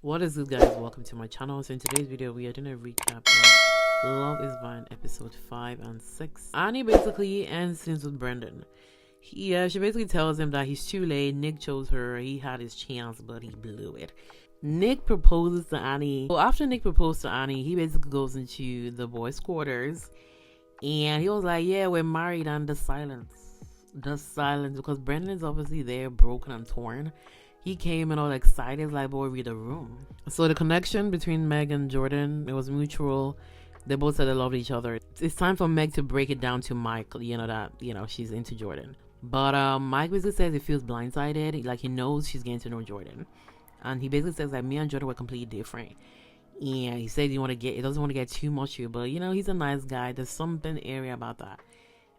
What is good, guys? Welcome to my channel. So in today's video we are doing a recap of Love is Blind episode 5 and 6. Annie basically ends things with Brendan. She basically tells him that he's too late. Nick chose her. He had his chance but he blew it. Nick proposes to Annie. Well, after Nick proposed to Annie, he basically goes into the boys' quarters and he was like, yeah, we're married. And the silence, because Brendan is obviously there, broken and torn. He came and all excited, like, boy, read the room. So the connection between Meg and Jordan, it was mutual. They both said they loved each other. It's time for Meg to break it down to Mike, that, she's into Jordan. But Mike basically says he feels blindsided. Like, he knows she's getting to know Jordan. And he basically says that me and Jordan were completely different. And he said he doesn't want to get too much here, but, he's a nice guy. There's something area about that.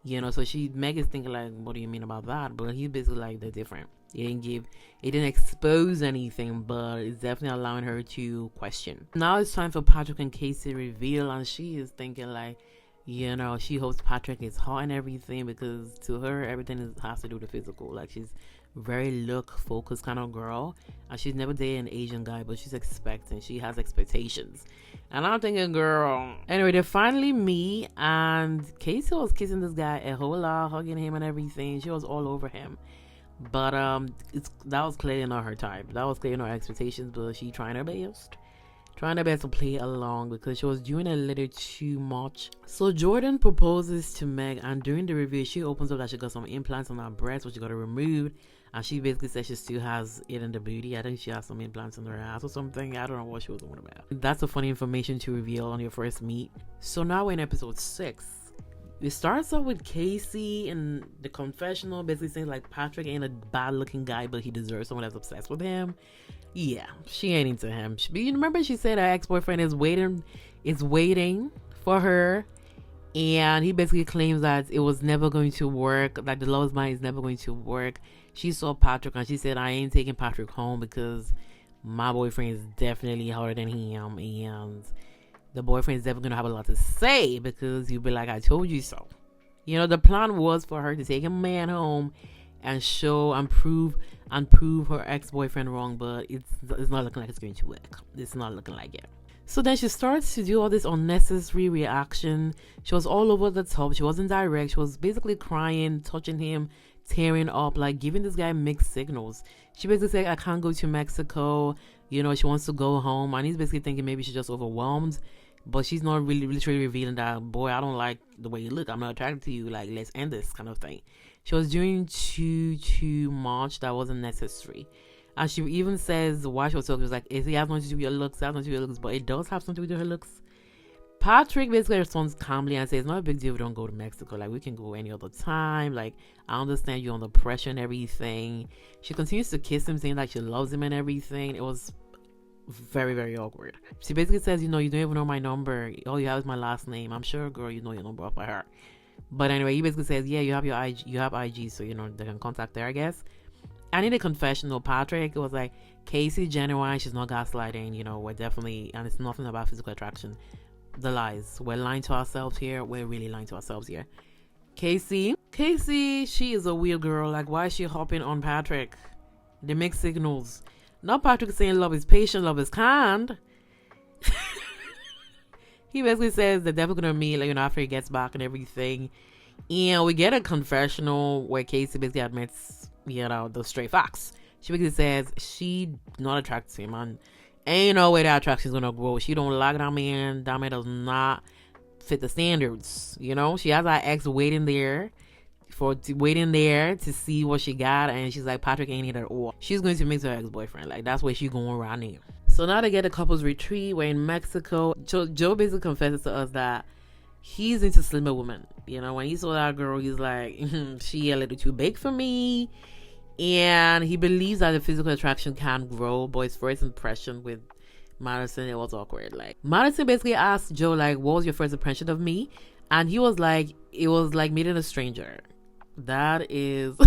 So Meg is thinking like, what do you mean about that? But he's basically like, they're different. It didn't expose anything, but it's definitely allowing her to question. Now it's time for Patrick and Casey reveal, and she is thinking like, she hopes Patrick is hot and everything, because to her everything has to do with the physical. Like, she's very look focused kind of girl, and she's never dated an Asian guy, but she's expecting. She has expectations, and I'm thinking, girl. Anyway, they finally meet, and Casey was kissing this guy a whole lot, hugging him and everything. She was all over him. But that was clearly not her type. That was clearly not her expectations, but she trying her best to play along, because she was doing a little too much. So Jordan proposes to Meg, and during the review she opens up that she got some implants on her breast, which she got to remove, and she basically says she still has it in the booty. I think she has some implants in her ass or something. I don't know what she was on about. That's a funny information to reveal on your first meet. So now we're in episode 6. It starts off with Casey in the confessional, basically saying like Patrick ain't a bad looking guy, but he deserves someone that's obsessed with him. Yeah, she ain't into him. You remember she said her ex-boyfriend is waiting for her, and he basically claims that it was never going to work, like the love is mine is never going to work. She saw Patrick and she said, I ain't taking Patrick home because my boyfriend is definitely harder than him, and the boyfriend is definitely going to have a lot to say, because he'll be like, I told you so. The plan was for her to take a man home and show and prove her ex-boyfriend wrong, but it's not looking like it's going to work. It's not looking like it. So then she starts to do all this unnecessary reaction. She was all over the top. She wasn't direct. She was basically crying, touching him, tearing up, like giving this guy mixed signals. She basically said, I can't go to Mexico. She wants to go home, and he's basically thinking maybe she's just overwhelmed. But she's not really literally revealing that, boy, I don't like the way you look. I'm not attracted to you. Like, let's end this kind of thing. She was doing too much that wasn't necessary. And she even says why she was talking. It was like, it has nothing to do with your looks. It has nothing to do with your looks. But it does have something to do with her looks. Patrick basically responds calmly and says, it's not a big deal if we don't go to Mexico. Like, we can go any other time. Like, I understand you're under pressure and everything. She continues to kiss him, saying like she loves him and everything. It was very, very awkward. She basically says, you don't even know my number. All you have is my last name. I'm sure, girl, you know your number off by heart. But anyway, he basically says, yeah, you have your IG, so they can contact her, I guess. And in the confessional, Patrick was like, Casey genuine, she's not gaslighting, we're definitely, and it's nothing about physical attraction. The lies, we're lying to ourselves here. We're really lying to ourselves here. Casey, she is a weird girl. Like, why is she hopping on Patrick? They make signals. Not Patrick saying love is patient, love is kind. He basically says they're definitely gonna meet, after he gets back and everything. And we get a confessional where Casey basically admits, the straight facts. She basically says she not attracted to him, and ain't no way that attraction's gonna grow. She don't like that man. That man does not fit the standards. She has her ex waiting there to see what she got, and she's like, Patrick ain't it at all. She's going to mix her ex-boyfriend. Like, that's where she's going around here. So now they get a couple's retreat. We're in Mexico. Joe basically confesses to us that he's into slimmer women. When he saw that girl, he's like, she a little too big for me. And he believes that the physical attraction can grow, but his first impression with Madison, it was awkward. Like, Madison basically asked Joe, like, what was your first impression of me? And he was like, it was like meeting a stranger. That is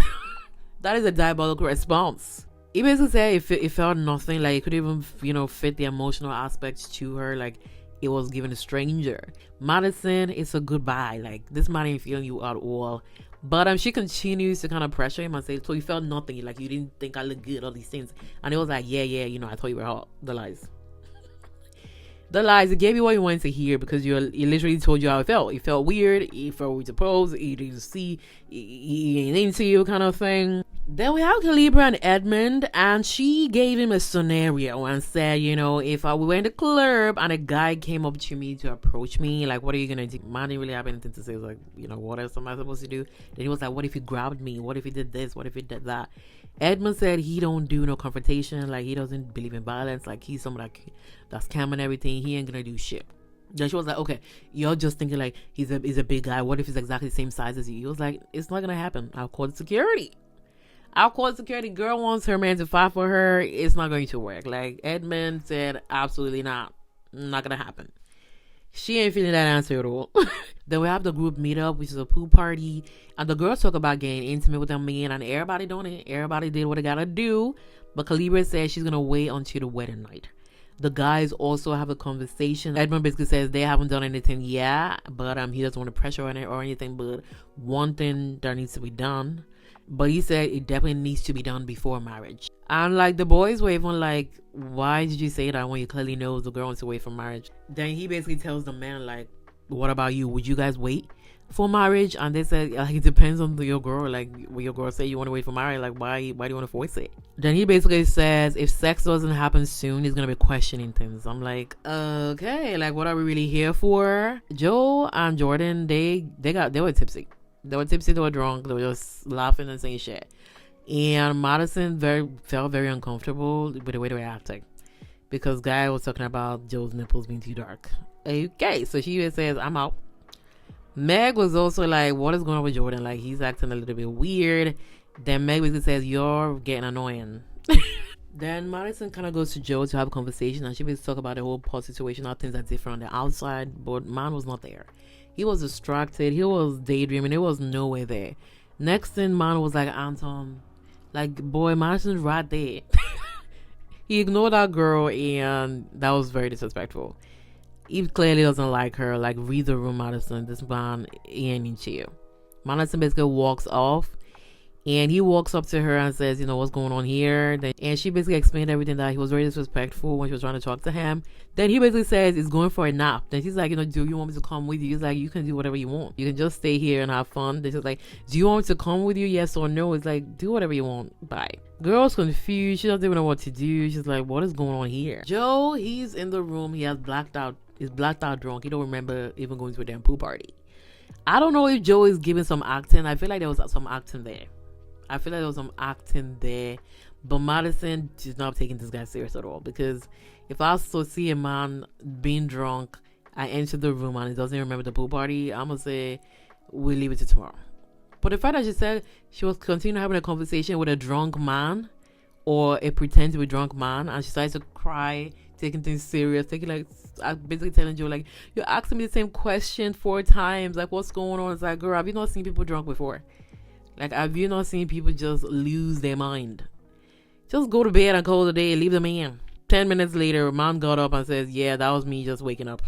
a diabolical response. He basically said it felt nothing. Like, it could even fit the emotional aspects to her. Like, it was given a stranger. Madison, it's a goodbye. Like, this man ain't feeling you at all. But she continues to kind of pressure him and say, so you felt nothing, like you didn't think I looked good, all these things. And he was like, yeah, I thought you were hot. The lies. The lies. It gave you what you wanted to hear because he literally told you how it felt. It felt weird. He felt weird to pose. He didn't see. He ain't into you, kind of thing. Then we have Kalybriah and Edmund, and she gave him a scenario and said, if we were in the club and a guy came up to me to approach me, like, what are you gonna do? Man didn't really have anything to say. He was like, what else am I supposed to do? Then he was like, what if he grabbed me? What if he did this? What if he did that? Edmund said he don't do no confrontation. Like, he doesn't believe in violence. Like, he's someone that's calm and everything. He ain't gonna do shit. Then she was like, okay, you're just thinking like he's a big guy. What if he's exactly the same size as you? He was like, it's not gonna happen. I'll call the security. Girl wants her man to fight for her. It's not going to work. Like, Edmund said, absolutely not. Not gonna happen. She ain't feeling that answer at all. Then we have the group meetup, which is a pool party. And the girls talk about getting intimate with them men. And everybody doing it. Everybody did what they gotta do. But Kalybriah says she's gonna wait until the wedding night. The guys also have a conversation. Edmund basically says they haven't done anything yet. But he doesn't want to pressure on it or anything. But one thing that needs to be done. But he said it definitely needs to be done before marriage. And like the boys were even like, why did you say that when you clearly know the girl wants to wait for marriage? Then he basically tells the man, like, what about you? Would you guys wait for marriage? And they said, it depends on your girl. Like, when your girl say you want to wait for marriage, like, why do you want to force it? Then he basically says, if sex doesn't happen soon, he's gonna be questioning things. I'm like, okay, like, what are we really here for? Joe and Jordan, they were tipsy. They were tipsy, they were drunk, they were just laughing and saying shit. And Madison felt very uncomfortable with the way they were acting. Because Guy was talking about Joe's nipples being too dark. Okay, so she says, I'm out. Meg was also like, what is going on with Jordan? Like, he's acting a little bit weird. Then Meg basically says, you're getting annoying. Then Madison kind of goes to Joe to have a conversation. And she basically talk about the whole pot situation, how things are different on the outside. But man was not there. He was distracted. He was daydreaming. There was nowhere there. Next thing, man was like, Anton, like, boy, Madison's right there. He ignored that girl, and that was very disrespectful. He clearly doesn't like her. Like, read the room, Madison. This man ain't into you. Madison basically walks off. And he walks up to her and says, what's going on here? And she basically explained everything, that he was very disrespectful when she was trying to talk to him. Then he basically says he's going for a nap. Then she's like, do you want me to come with you? He's like, you can do whatever you want. You can just stay here and have fun. Then she's like, do you want me to come with you? Yes or no? It's like, do whatever you want. Bye. Girl's confused. She doesn't even know what to do. She's like, what is going on here? Joe, he's in the room. He has blacked out. He's blacked out drunk. He don't remember even going to a damn pool party. I don't know if Joe is giving some acting. I feel like there was some acting there. But Madison is not taking this guy serious at all. Because if I also see a man being drunk, I enter the room and he doesn't remember the pool party, I'm going to say, we'll leave it to tomorrow. But the fact that she said she was continuing having a conversation with a drunk man or a pretend to be drunk man, and she started to cry, taking things serious, basically telling Joe, like, you're asking me the same question 4 times. Like, what's going on? It's like, girl, have you not seen people drunk before? Like, have you not seen people just lose their mind? Just go to bed and call it a day. Leave the man. 10 minutes later, man got up and says, yeah, that was me just waking up.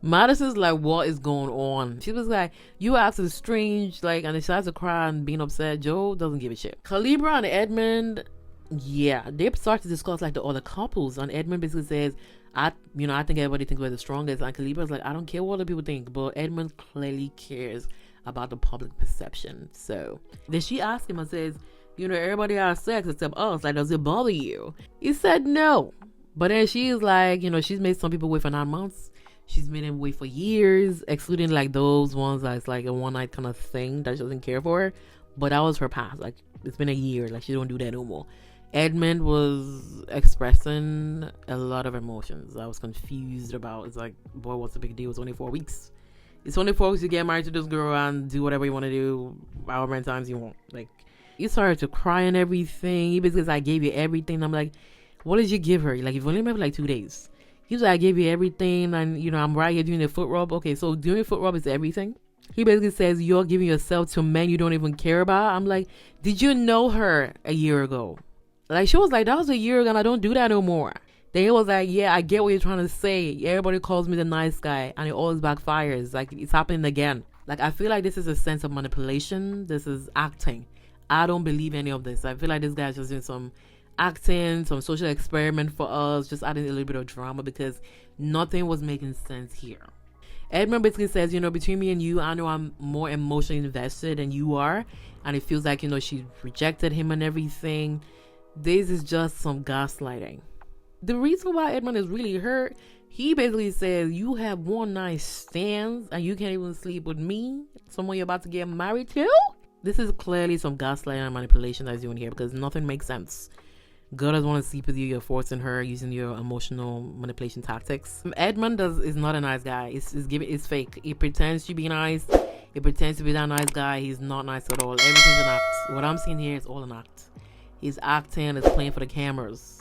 Madison's like, what is going on? She was like, you acting strange. Like, and they started to cry and being upset. Joe doesn't give a shit. Kalybriah and Edmund, yeah, they start to discuss like the other couples. And Edmund basically says, I think everybody thinks we're the strongest. And Kalybriah's like, I don't care what other people think. But Edmund clearly cares about the public perception. So then she asked him and says, everybody has sex except us. Like, does it bother you? He said no. But then she's like, she's made some people wait for 9 months. She's made them wait for years, excluding like those ones that's like a one night kind of thing that she doesn't care for. But that was her past. Like, it's been a year. Like, she don't do that no more. Edmund was expressing a lot of emotions. I was confused about. It's like, boy, what's the big deal? It's only 4 weeks. It's only 4 weeks to get married to this girl and do whatever you want to do, however many times you want. Like, he started to cry and everything. He basically said, I gave you everything. I'm like, what did you give her? Like, you've only met for like 2 days. He was like, I gave you everything, and I'm right here doing the foot rub. Okay, so doing a foot rub is everything. He basically says, you're giving yourself to men you don't even care about. I'm like, did you know her a year ago? Like, she was like, that was a year ago and I don't do that no more. Then he was like, yeah, I get what you're trying to say. Everybody calls me the nice guy and it always backfires. Like, it's happening again. Like, I feel like this is a sense of manipulation. This is acting. I don't believe any of this. I feel like this guy's just doing some acting, some social experiment for us, just adding a little bit of drama because nothing was making sense here. Edmund basically says, between me and you, I know I'm more emotionally invested than you are. And it feels like, she rejected him and everything. This is just some gaslighting. The reason why Edmund is really hurt, he basically says, you have one night stands and you can't even sleep with me, someone you're about to get married to? This is clearly some gaslighting and manipulation that's doing here because nothing makes sense. Girl doesn't want to sleep with you. You're forcing her using your emotional manipulation tactics. Edmund is not a nice guy. It's fake. He pretends to be nice. He pretends to be that nice guy. He's not nice at all. Everything's an act. What I'm seeing here is all an act. He's acting. He's playing for the cameras.